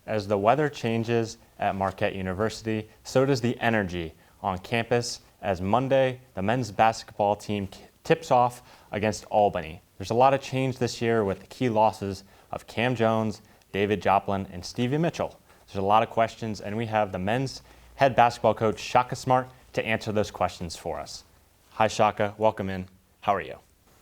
As the weather changes at Marquette University, so does the energy on campus as Monday, the men's basketball team tips off against Albany. There's a lot of change this year with the key losses of Cam Jones, David Joplin, and Stevie Mitchell. There's a lot of questions, and we have the men's head basketball coach, Shaka Smart, to answer those questions for us. Hi, Shaka. Welcome in. How are you?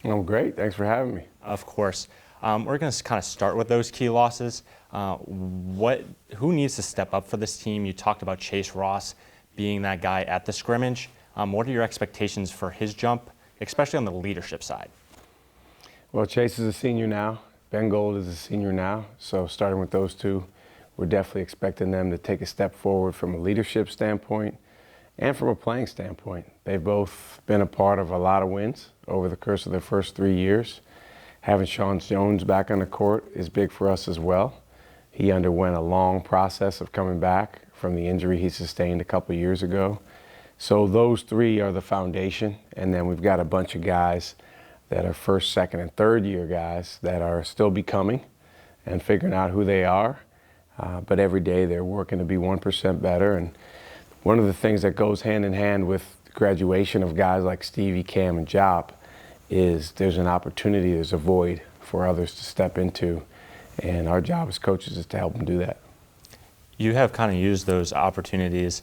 I'm great. Thanks for having me. Of course. We're going to kind of start with those key losses. Who needs to step up for this team? You talked about Chase Ross being that guy at the scrimmage. What are your expectations for his jump, especially on the leadership side? Well, Chase is a senior now. Ben Gold is a senior now. So starting with those two, we're definitely expecting them to take a step forward from a leadership standpoint and from a playing standpoint. They've both been a part of a lot of wins over the course of their first 3 years. Having Sean Jones back on the court is big for us as well. He underwent a long process of coming back from the injury he sustained a couple of years ago. So those three are the foundation, and then we've got a bunch of guys that are first, second, and third year guys that are still becoming and figuring out who they are. But every day they're working to be 1% better. And one of the things that goes hand in hand with graduation of guys like Stevie, Cam, and Jop is there's an opportunity, there's a void for others to step into. And our job as coaches is to help them do that. You have kind of used those opportunities,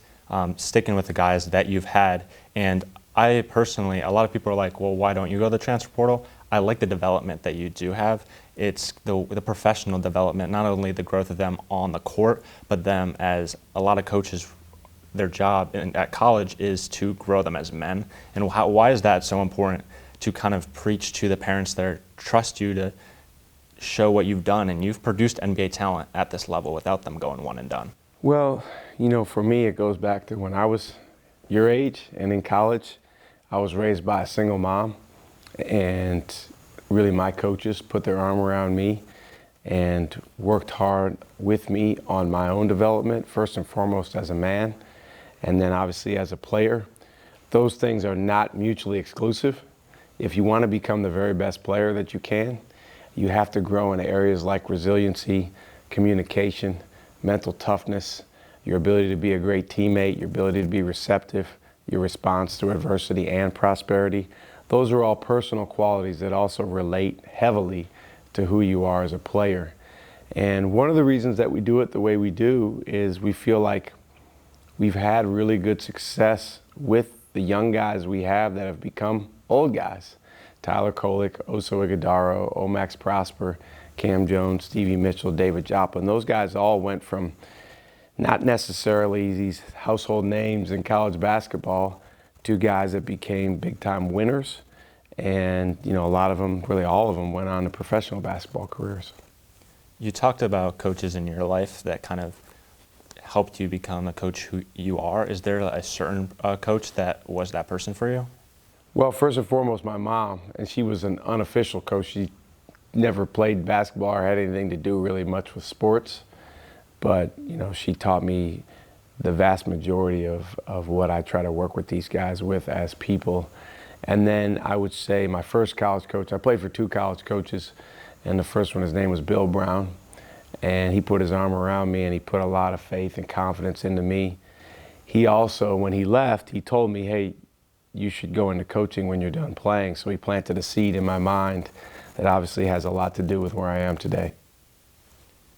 sticking with the guys that you've had. And I personally, a lot of people are like, well, why don't you go to the transfer portal? I like the development that you do have. It's the professional development, not only the growth of them on the court, but them as a lot of coaches, their job at college is to grow them as men. And why is that so important to kind of preach to the parents that trust you to show what you've done? And you've produced NBA talent at this level without them going one and done. Well, you know, for me, it goes back to when I was your age and in college. I was raised by a single mom, and really my coaches put their arm around me and worked hard with me on my own development, first and foremost as a man, and then obviously as a player. Those things are not mutually exclusive. If you want to become the very best player that you can, you have to grow in areas like resiliency, communication, mental toughness, your ability to be a great teammate, your ability to be receptive, your response to adversity and prosperity. Those are all personal qualities that also relate heavily to who you are as a player. And one of the reasons that we do it the way we do is we feel like we've had really good success with the young guys we have that have become old guys. Tyler Kolek, Oso Ighodaro, Omax Prosper, Cam Jones, Stevie Mitchell, David Joplin. Those guys all went from not necessarily these household names in college basketball to guys that became big-time winners. And, you know, a lot of them, really all of them, went on to professional basketball careers. You talked about coaches in your life that kind of helped you become the coach who you are. Is there a certain coach that was that person for you? Well, first and foremost, my mom, and she was an unofficial coach. She never played basketball or had anything to do really much with sports. But, you know, she taught me the vast majority of what I try to work with these guys with as people. And then I would say my first college coach, I played for two college coaches, and the first one, his name was Bill Brown. And he put his arm around me and he put a lot of faith and confidence into me. He also, when he left, he told me, hey, you should go into coaching when you're done playing. So he planted a seed in my mind that obviously has a lot to do with where I am today.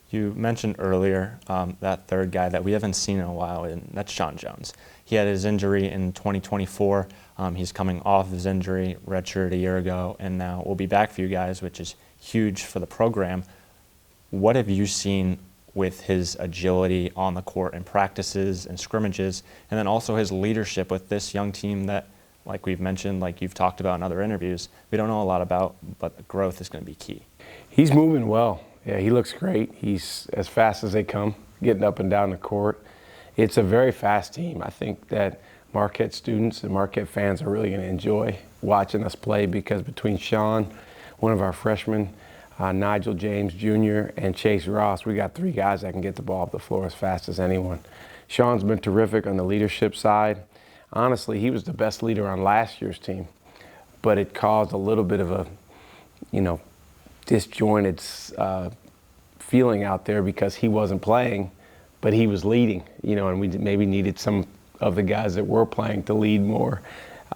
You mentioned earlier that third guy that we haven't seen in a while, and that's Sean Jones. He had his injury in 2024. He's coming off his injury, redshirted a year ago, and now will be back for you guys, which is huge for the program. What have you seen with his agility on the court in practices and scrimmages, and then also his leadership with this young team that, like we've mentioned, like you've talked about in other interviews, we don't know a lot about, but the growth is going to be key? He's moving well. Yeah, he looks great. He's as fast as they come, getting up and down the court. It's a very fast team. I think that Marquette students and Marquette fans are really going to enjoy watching us play because between Sean, one of our freshmen, Nigel James Jr., and Chase Ross, we got three guys that can get the ball up the floor as fast as anyone. Sean's been terrific on the leadership side. Honestly, he was the best leader on last year's team, but it caused a little bit of a, disjointed feeling out there because he wasn't playing, but he was leading, and we maybe needed some of the guys that were playing to lead more.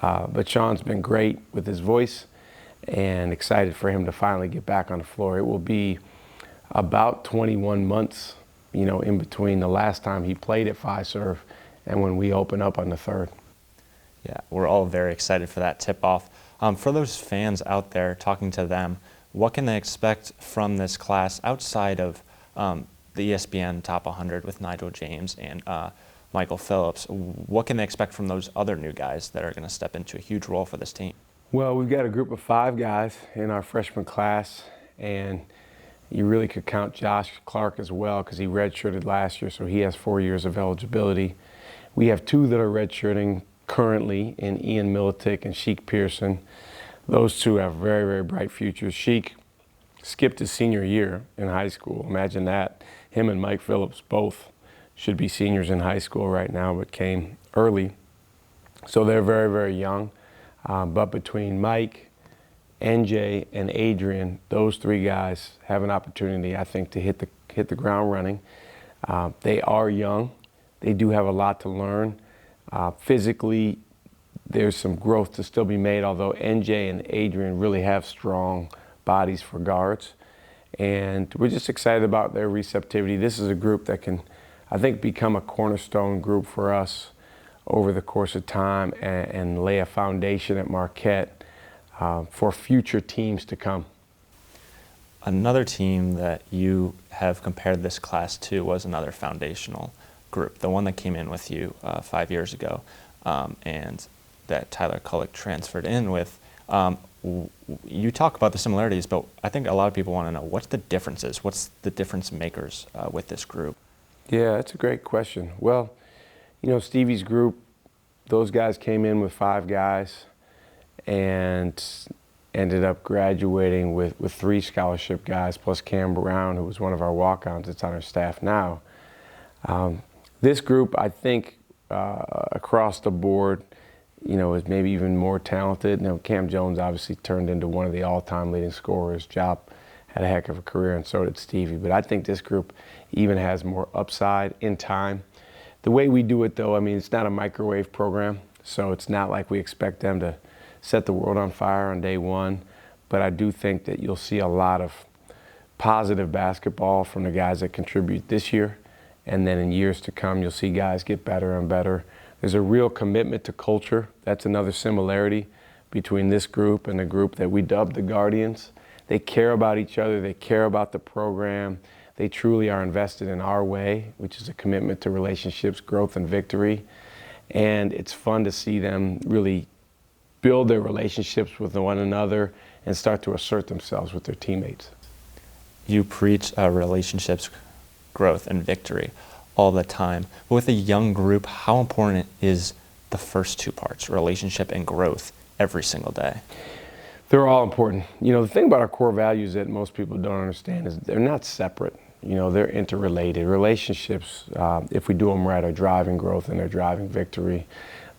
But Sean's been great with his voice, and excited for him to finally get back on the floor. It will be about 21 months, in between the last time he played at Fiserv and when we open up on the 3rd. Yeah, we're all very excited for that tip-off. For those fans out there, talking to them, what can they expect from this class outside of the ESPN Top 100 with Nigel James and Michael Phillips? What can they expect from those other new guys that are going to step into a huge role for this team? Well, we've got a group of 5 guys in our freshman class, and you really could count Josh Clark as well because he redshirted last year, so he has 4 years of eligibility. We have 2 that are redshirting currently in Ian Militic and Sheik Pearson. Those 2 have very, very bright futures. Sheik skipped his senior year in high school. Imagine that. Him and Mike Phillips both should be seniors in high school right now, but came early. So they're very, very young. But between Mike, NJ, and Adrian, those 3 guys have an opportunity, I think, to hit the ground running. They are young. They do have a lot to learn. Physically, there's some growth to still be made, although NJ and Adrian really have strong bodies for guards. And we're just excited about their receptivity. This is a group that can, I think, become a cornerstone group for us over the course of time and lay a foundation at Marquette for future teams to come. Another team that you have compared this class to was another foundational group, the one that came in with you 5 years ago, and that Tyler Cullick transferred in with. You talk about the similarities, but I think a lot of people want to know what's the differences, what's the difference makers with this group? Yeah, that's a great question. Well, Stevie's group, those guys came in with 5 guys and ended up graduating with 3 scholarship guys plus Cam Brown, who was one of our walk-ons that's on our staff now. This group, I think, across the board, is maybe even more talented. Cam Jones obviously turned into one of the all-time leading scorers. Jop had a heck of a career, and so did Stevie. But I think this group even has more upside in time. The way we do it, though, it's not a microwave program, so it's not like we expect them to set the world on fire on day one. But I do think that you'll see a lot of positive basketball from the guys that contribute this year. And then in years to come, you'll see guys get better and better. There's a real commitment to culture. That's another similarity between this group and the group that we dubbed the Guardians. They care about each other. They care about the program. They truly are invested in our way, which is a commitment to relationships, growth, and victory. And it's fun to see them really build their relationships with one another and start to assert themselves with their teammates. You preach relationships, growth, and victory all the time. But with a young group, how important is the first 2 parts, relationship and growth, every single day? They're all important. The thing about our core values that most people don't understand is they're not separate. They're interrelated. Relationships, if we do them right, are driving growth and they're driving victory.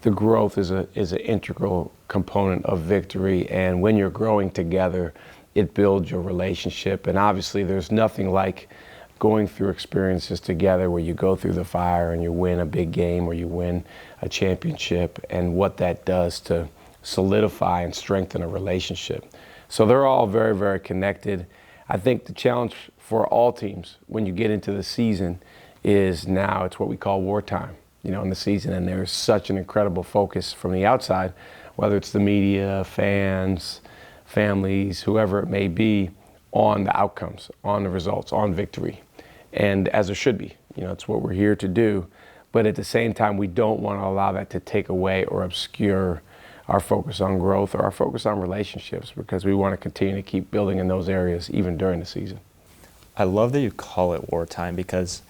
The growth is an integral component of victory, and when you're growing together, it builds your relationship. And obviously, there's nothing like going through experiences together where you go through the fire and you win a big game or you win a championship, and what that does to solidify and strengthen a relationship. So they're all very, very connected. I think the challenge for all teams when you get into the season is now it's what we call wartime, in the season, and there's such an incredible focus from the outside, whether it's the media, fans, families, whoever it may be, on the outcomes, on the results, on victory. And as it should be, it's what we're here to do. But at the same time, we don't want to allow that to take away or obscure our focus on growth or our focus on relationships, because we want to continue to keep building in those areas even during the season. I love that you call it wartime, because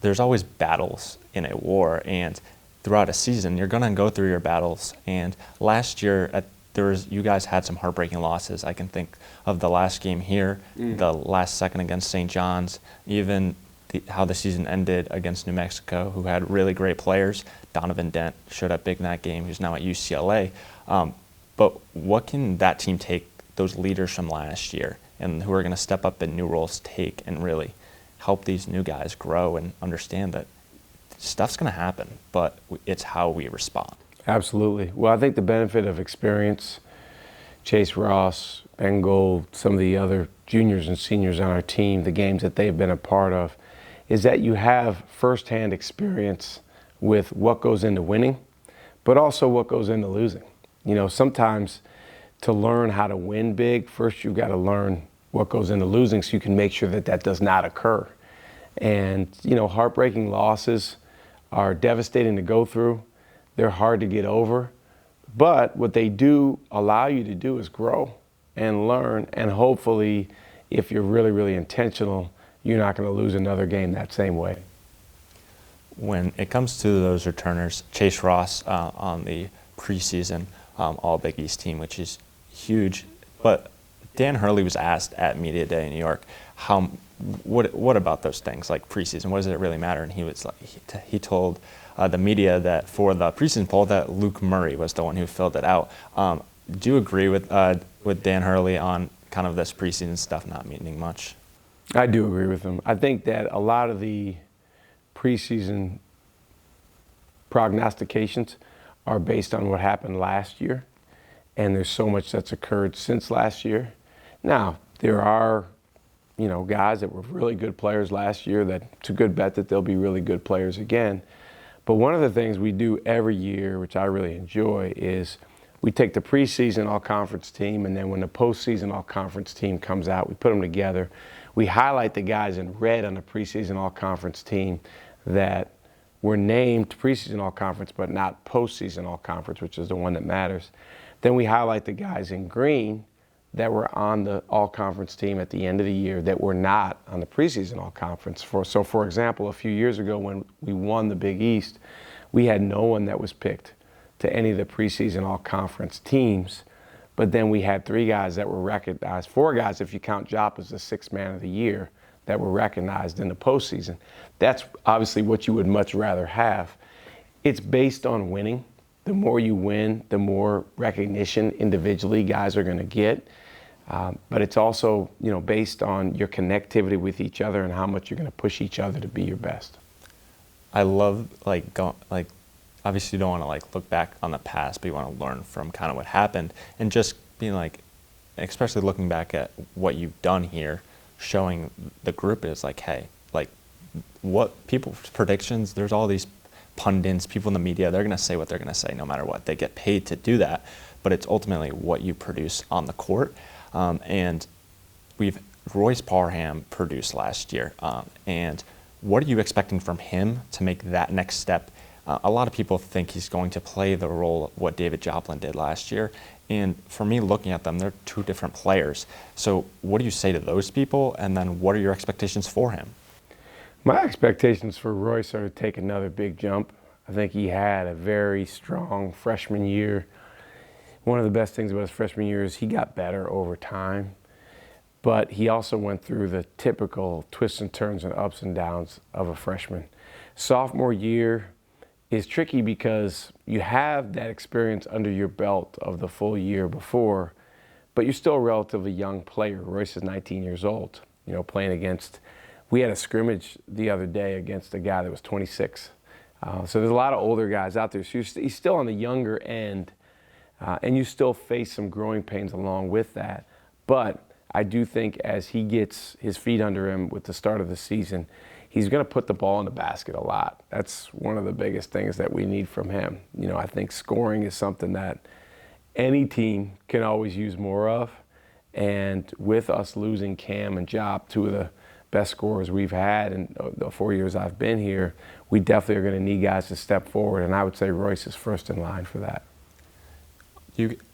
there's always battles in a war, and throughout a season, you're going to go through your battles. And last year, you guys had some heartbreaking losses. I can think of the last game here, the last second against St. John's, even how the season ended against New Mexico, who had really great players. Donovan Dent showed up big in that game. He's now at UCLA. But what can that team take, those leaders from last year, and who are going to step up in new roles, take and really help these new guys grow and understand that stuff's going to happen, but it's how we respond. Absolutely. Well, I think the benefit of experience, Chase Ross, Ben Gold, some of the other juniors and seniors on our team, the games that they've been a part of, is that you have firsthand experience with what goes into winning, but also what goes into losing. You know, sometimes to learn how to win big, first you've got to learn what goes into losing so you can make sure that that does not occur. And, you know, heartbreaking losses are devastating to go through. They're hard to get over. But what they do allow you to do is grow and learn. And hopefully, if you're really, really intentional, you're not going to lose another game that same way. When it comes to those returners, Chase Ross on the preseason All Big East team, which is huge. But Dan Hurley was asked at Media Day in New York, what about those things like preseason? What does it really matter? And he was like, he told the media that for the preseason poll that Luke Murray was the one who filled it out. Do you agree with Dan Hurley on kind of this preseason stuff not meaning much? I do agree with him. I think that a lot of the preseason prognostications are based on what happened last year, and there's so much that's occurred since last year. Now, there are, you know, guys that were really good players last year that it's a good bet that they'll be really good players again. But one of the things we do every year, which I really enjoy, is we take the preseason all-conference team, and then when the postseason all-conference team comes out, we put them together. We highlight the guys in red on the preseason all-conference team that were named preseason all-conference but not postseason all-conference, which is the one that matters. Then we highlight the guys in green that were on the all-conference team at the end of the year that were not on the preseason all-conference. So for example, a few years ago when we won the Big East, we had no one that was picked to any of the preseason all-conference teams, but then we had 3 guys that were recognized, 4 guys if you count Jop as the 6th man of the year, that were recognized in the postseason. That's obviously what you would much rather have. It's based on winning. The more you win, the more recognition individually guys are going to get. But it's also, you know, based on your connectivity with each other and how much you're going to push each other to be your best. I love obviously you don't want to look back on the past, but you want to learn from kind of what happened and just being especially looking back at what you've done here, showing the group is hey, what people's predictions. There's all these pundits, people in the media. They're going to say what they're going to say no matter what. They get paid to do that, but it's ultimately what you produce on the court. And Royce Parham produced last year. And what are you expecting from him to make that next step? A lot of people think he's going to play the role of what David Joplin did last year. And for me, looking at them, they're 2 different players. So what do you say to those people? And then what are your expectations for him? My expectations for Royce are to take another big jump. I think he had a very strong freshman year. One of the best things about his freshman year is he got better over time, but he also went through the typical twists and turns and ups and downs of a freshman. Sophomore year is tricky because you have that experience under your belt of the full year before, but you're still a relatively young player. Royce is 19 years old, you know, playing against, we had a scrimmage the other day against a guy that was 26. So there's a lot of older guys out there. So he's still on the younger end, and you still face some growing pains along with that. But I do think as he gets his feet under him with the start of the season, he's going to put the ball in the basket a lot. That's one of the biggest things that we need from him. You know, I think scoring is something that any team can always use more of. And with us losing Cam and Jop, 2 of the best scorers we've had in the 4 years I've been here, we definitely are going to need guys to step forward. And I would say Royce is first in line for that.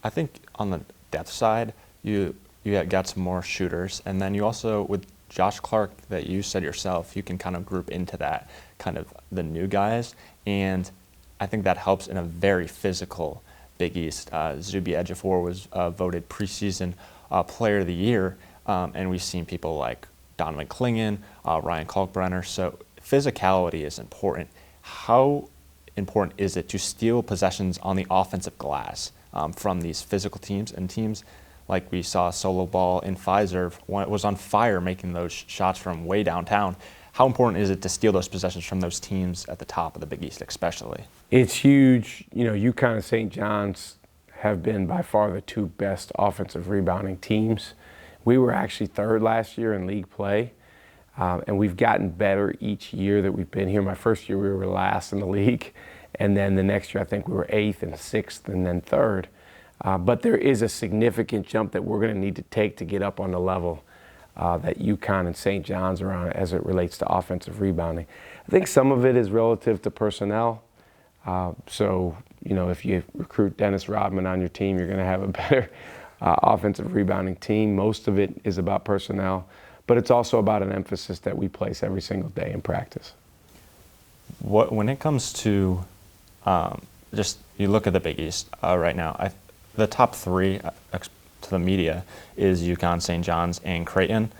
I think on the depth side, you got some more shooters. And then you also, with Josh Clark that you said yourself, you can kind of group into that kind of the new guys. And I think that helps in a very physical Big East. Zuby Ejiofor was voted preseason player of the year. And we've seen people like Donovan Clingan, Ryan Kalkbrenner. So physicality is important. How important is it to steal possessions on the offensive glass from these physical teams and teams like we saw Solo Ball in Pfizer was on fire making those shots from way downtown? how important is it to steal those possessions from those teams at the top of the Big East especially? It's huge. You know, UConn and St. John's have been by far the two best offensive rebounding teams. We were actually third last year in league play, and we've gotten better each year that we've been here. My first year we were last in the league, and then the next year I think we were 8th and 6th and then 3rd. But there is a significant jump that we're going to need to take to get up on the level that UConn and St. John's are on as it relates to offensive rebounding. I think some of it is relative to personnel. So, you know, if you recruit Dennis Rodman on your team, you're going to have a better offensive rebounding team. Most of it is about personnel, but it's also about an emphasis that we place every single day in practice. When it comes to just you look at the Big East right now, the top 3 to the media is UConn, St. John's, and Creighton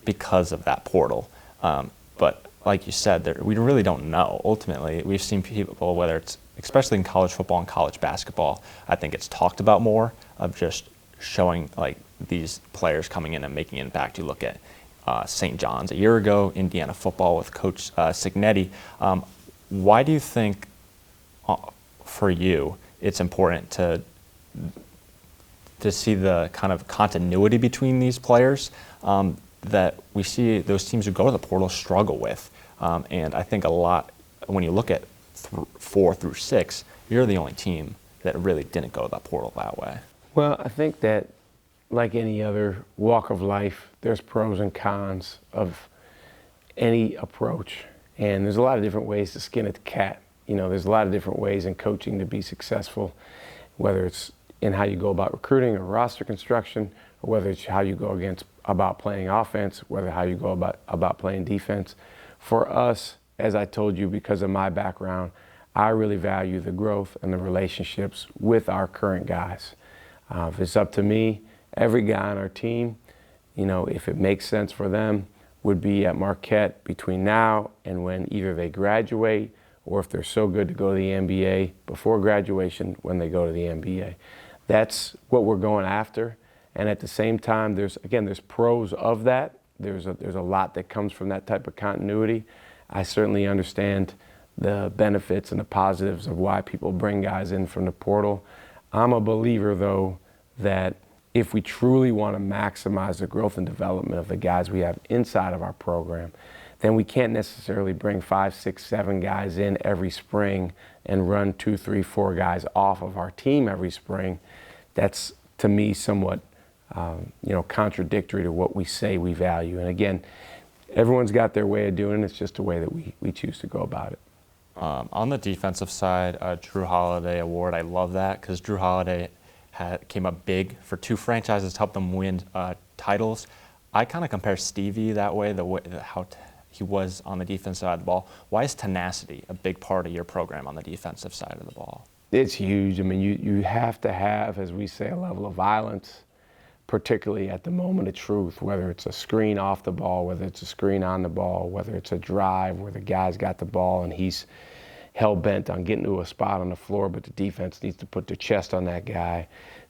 because of that portal. But like you said, we really don't know. Ultimately, we've seen people, whether it's especially in college football and college basketball, I think it's talked about more of just showing like these players coming in and making an impact. You look at St. John's a year ago, Indiana football with Coach Signetti. Why do you think, for you, it's important to see the kind of continuity between these players that we see those teams who go to the portal struggle with? And I think a lot, when you look at 4 through 6, you're the only team that really didn't go to the portal that way. Well, I think that like any other walk of life, there's pros and cons of any approach. And there's a lot of different ways to skin a cat. You know, there's a lot of different ways in coaching to be successful, whether it's in how you go about recruiting or roster construction, or whether it's how you go about playing offense, whether how you go about playing defense. For us, as I told you, because of my background, I really value the growth and the relationships with our current guys. If it's up to me, every guy on our team, you know, if it makes sense for them, would be at Marquette between now and when either they graduate, or if they're so good to go to the NBA before graduation, when they go to the NBA. That's what we're going after. And at the same time, there's pros of that. There's a lot that comes from that type of continuity. I certainly understand the benefits and the positives of why people bring guys in from the portal. I'm a believer, though, that if we truly want to maximize the growth and development of the guys we have inside of our program, then we can't necessarily bring 5, 6, 7 guys in every spring and run 2, 3, 4 guys off of our team every spring. That's, to me, somewhat contradictory to what we say we value. And again, everyone's got their way of doing it. It's just a way that we choose to go about it. On the defensive side, Drew Holiday Award, I love that because Drew Holiday came up big for 2 franchises to help them win titles. I kind of compare Stevie that way, how he was on the defensive side of the ball. Why is tenacity a big part of your program on the defensive side of the ball? It's huge. I mean, you have to have, as we say, a level of violence, particularly at the moment of truth, whether it's a screen off the ball, whether it's a screen on the ball, whether it's a drive where the guy's got the ball and he's hell-bent on getting to a spot on the floor, but the defense needs to put their chest on that guy.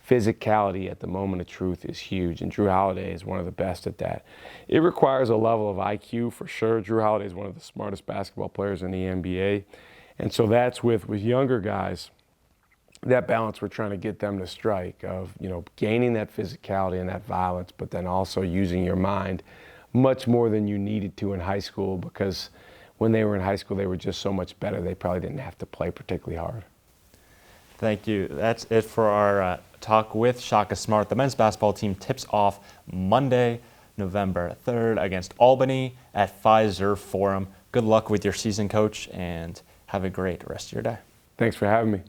Physicality at the moment of truth is huge, and Drew Holiday is one of the best at that. It requires a level of IQ for sure. Drew Holiday is one of the smartest basketball players in the NBA, and so that's with younger guys, that balance we're trying to get them to strike of, you know, gaining that physicality and that violence, but then also using your mind much more than you needed to in high school, because when they were in high school, they were just so much better. They probably didn't have to play particularly hard. Thank you. That's it for our talk with Shaka Smart. The men's basketball team tips off Monday, November 3rd against Albany at Pfizer Forum. Good luck with your season, Coach, and have a great rest of your day. Thanks for having me.